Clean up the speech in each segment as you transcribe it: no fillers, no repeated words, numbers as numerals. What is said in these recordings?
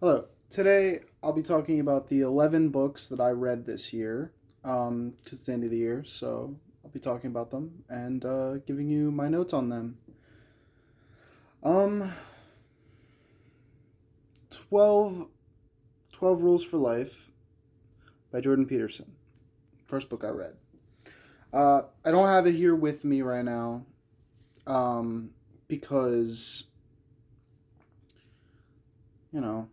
Hello. Today I'll be talking about the 11 books that I read this year, because it's the end of the year, so I'll be talking about them and giving you my notes on them. Um, 12, 12 Rules for Life by Jordan Peterson. First book I read. I don't have it here with me right now, because, you know,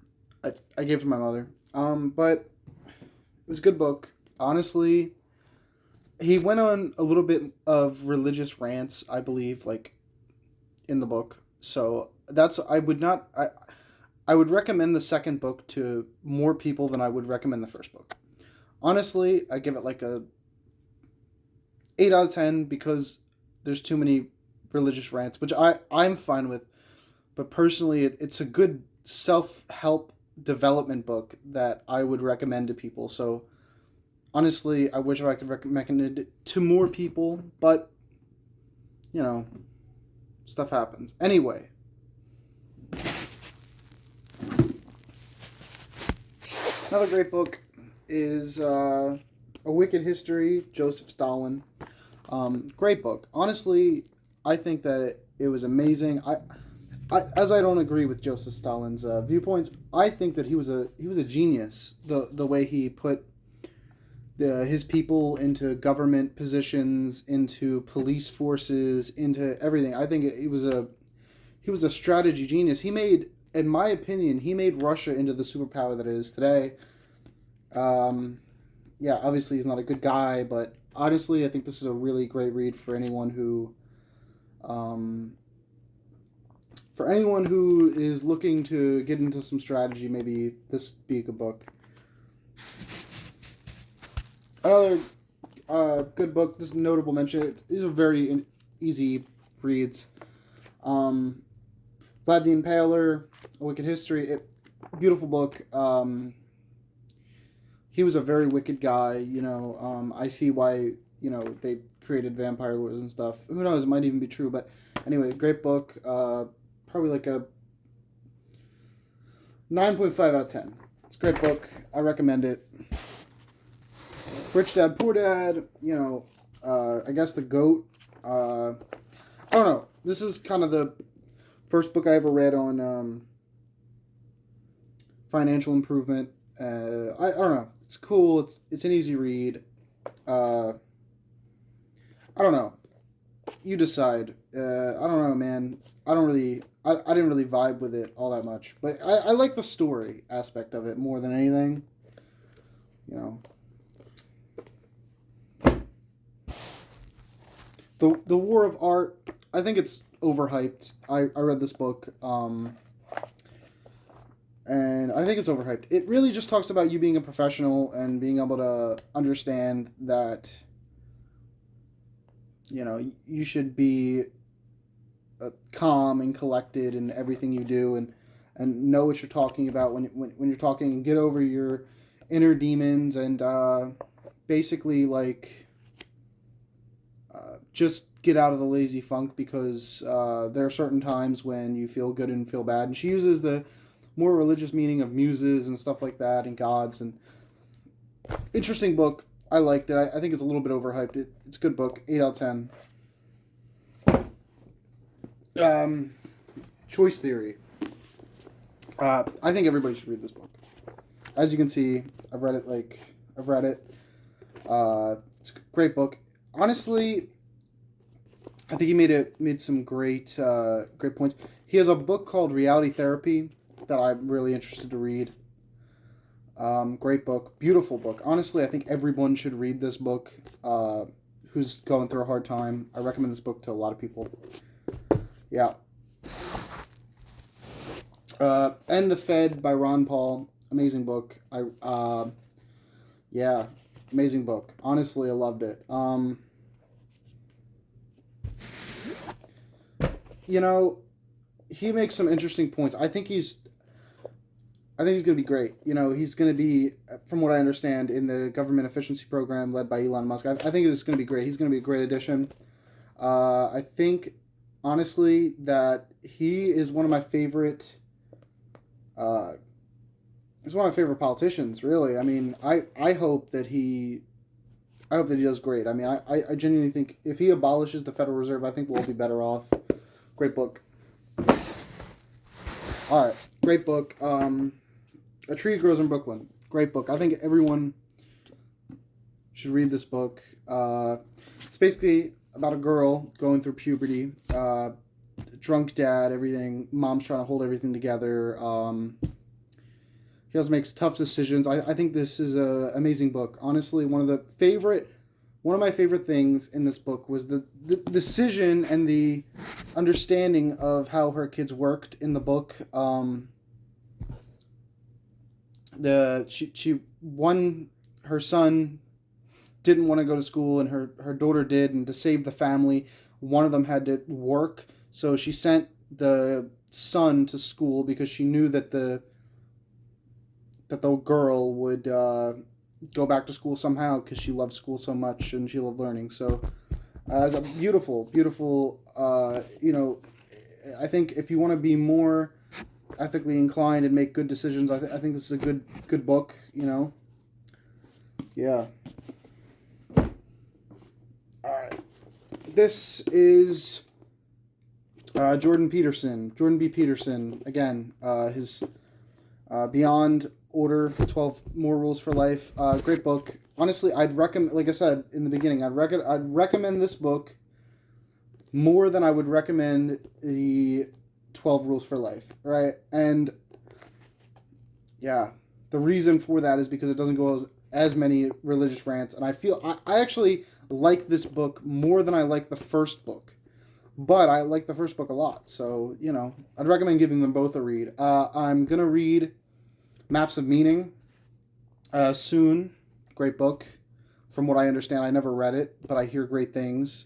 I gave it to my mother. But it was a good book. Honestly, he went on a little bit of religious rants, I believe, like in the book. So that's I would recommend the second book to more people than I would recommend the first book. Honestly, I give it like a 8 out of 10 because there's too many religious rants, which I'm fine with. But personally, it's a good self help development book that I would recommend to people. So honestly, I wish I could recommend it to more people, but you know, stuff happens. Anyway, another great book is A Wicked History, Joseph Stalin. Great book. Honestly, I think that it was amazing. As I don't agree with Joseph Stalin's viewpoints, I think that he was a genius. The way he put his people into government positions, into police forces, into everything. I think he was a strategy genius. He made, in my opinion, he made Russia into the superpower that it is today. Um, yeah, obviously he's not a good guy, but honestly, I think this is a really great read um, for anyone who is looking to get into some strategy. Maybe this be a good book. Another good book. This is a notable mention. These are very easy reads. Um, Vlad the Impaler, A Wicked History. Beautiful book. He was a very wicked guy. I see why they created vampire lures and stuff. Who knows? It might even be true. But anyway, great book. Probably like a 9.5 out of 10. It's a great book. I recommend it. Rich Dad Poor Dad. I guess the goat. I don't know. This is kind of the first book I ever read on financial improvement. I don't know. It's cool. It's an easy read. Uh, I don't know. You decide. I don't know, man. I don't really. I didn't really vibe with it all that much, but I like the story aspect of it more than anything. You know, the War of Art. I think it's overhyped. I read this book. And I think it's overhyped. It really just talks about you being a professional and being able to understand that you should be calm and collected in everything you do, and know what you're talking about when you're talking, and get over your inner demons, and basically like just get out of the lazy funk, because there are certain times when you feel good and feel bad. And she uses the more religious meaning of muses and stuff like that, and gods. And interesting book. I liked it. I think it's a little bit overhyped. It's a good book. 8 out of 10. Choice Theory. I think everybody should read this book. As you can see, I've read it. It's a great book. Honestly, I think he made some great points. He has a book called Reality Therapy that I'm really interested to read. Great book, beautiful book. Honestly, I think everyone should read this book. Who's going through a hard time? I recommend this book to a lot of people. Yeah. End the Fed by Ron Paul. Amazing book. Yeah, amazing book. Honestly, I loved it. You know, he makes some interesting points. I think he's going to be great. He's going to be, from what I understand, in the government efficiency program led by Elon Musk. I think it's going to be great. He's going to be a great addition. I think, honestly, that he is one of my favorite he's one of my favorite politicians. Really, I mean, I hope that he. I hope that he does great. I mean, I genuinely think if he abolishes the Federal Reserve, I think we'll all be better off. Great book. All right, great book. A Tree Grows in Brooklyn. Great book. I think everyone should read this book. It's basically about a girl going through puberty. Drunk dad, everything. Mom's trying to hold everything together. He also makes tough decisions. I think this is an amazing book. Honestly, one of my favorite things in this book was the decision and the understanding of how her kids worked in the book. Her son didn't want to go to school and her daughter did, and to save the family, one of them had to work. So she sent the son to school because she knew that the girl would go back to school somehow because she loved school so much and she loved learning. So it's a beautiful, beautiful, I think if you want to be more ethically inclined and make good decisions, I think this is a good book, Yeah. All right. This is Jordan Peterson. Jordan B. Peterson. Again, his Beyond Order, 12 More Rules for Life. Great book. Honestly, I'd recommend, like I said in the beginning, I'd recommend this book more than I would recommend the 12 Rules for Life, right? And yeah, the reason for that is because it doesn't go as many religious rants, and I feel I actually like this book more than I like the first book. But I like the first book a lot, so, I'd recommend giving them both a read. I'm going to read Maps of Meaning soon. Great book. From what I understand, I never read it, but I hear great things.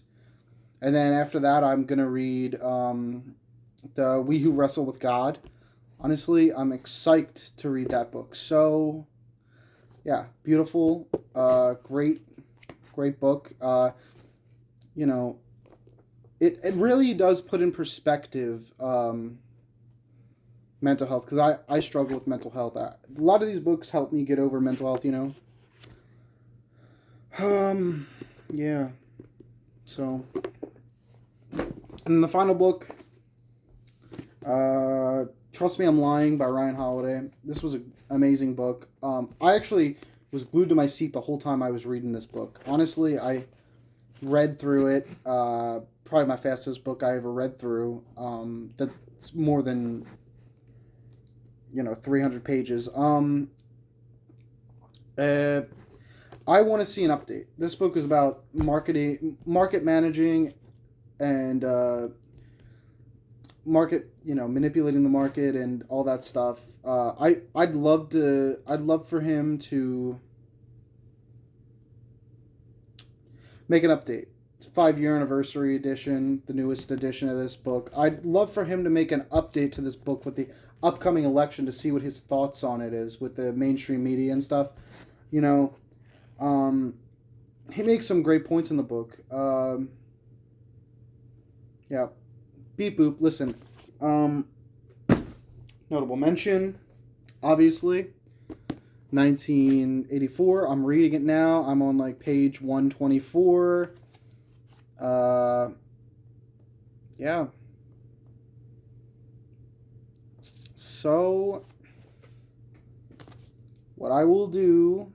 And then after that, I'm going to read the We Who Wrestle with God. Honestly, I'm excited to read that book. So, yeah, beautiful, great book. It really does put in perspective mental health, because I struggle with mental health. A lot of these books help me get over mental health, Yeah. So, and the final book, Trust Me, I'm Lying by Ryan Holiday. This was an amazing book. I actually was glued to my seat the whole time I was reading this book. Honestly, I read through it. Probably my fastest book I ever read through. That's more than 300 pages. I want to see an update. This book is about market managing, and manipulating the market and all that stuff. I'd love for him to make an update. It's a 5-year anniversary edition, the newest edition of this book. I'd love for him to make an update to this book with the upcoming election, to see what his thoughts on it is with the mainstream media and stuff. He makes some great points in the book. Yeah. Beep boop. Listen. Notable mention, obviously, 1984. I'm reading it now. I'm on page 124. Yeah. So, what I will do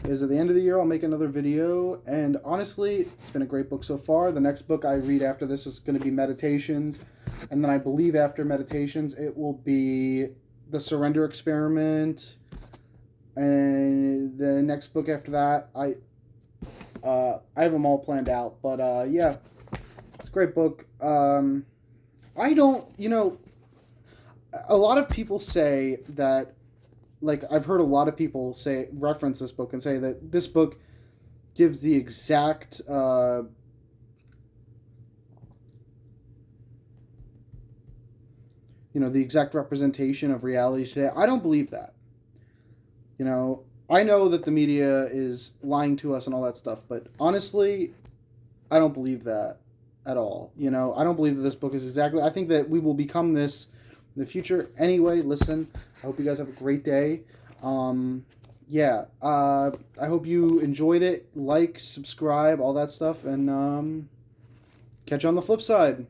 is at the end of the year, I'll make another video. And honestly, it's been a great book so far. The next book I read after this is going to be Meditations. And then I believe after Meditations, it will be The Surrender Experiment. And the next book after that, I have them all planned out. But yeah, it's a great book. I don't, a lot of people say that, I've heard a lot of people reference this book and say that this book gives the exact the exact representation of reality today. I don't believe that. I know that the media is lying to us and all that stuff, but honestly, I don't believe that at all. I don't believe that this book is exactly. I think that we will become this in the future. Anyway, listen, I hope you guys have a great day. I hope you enjoyed it. Like, subscribe, all that stuff, and catch you on the flip side.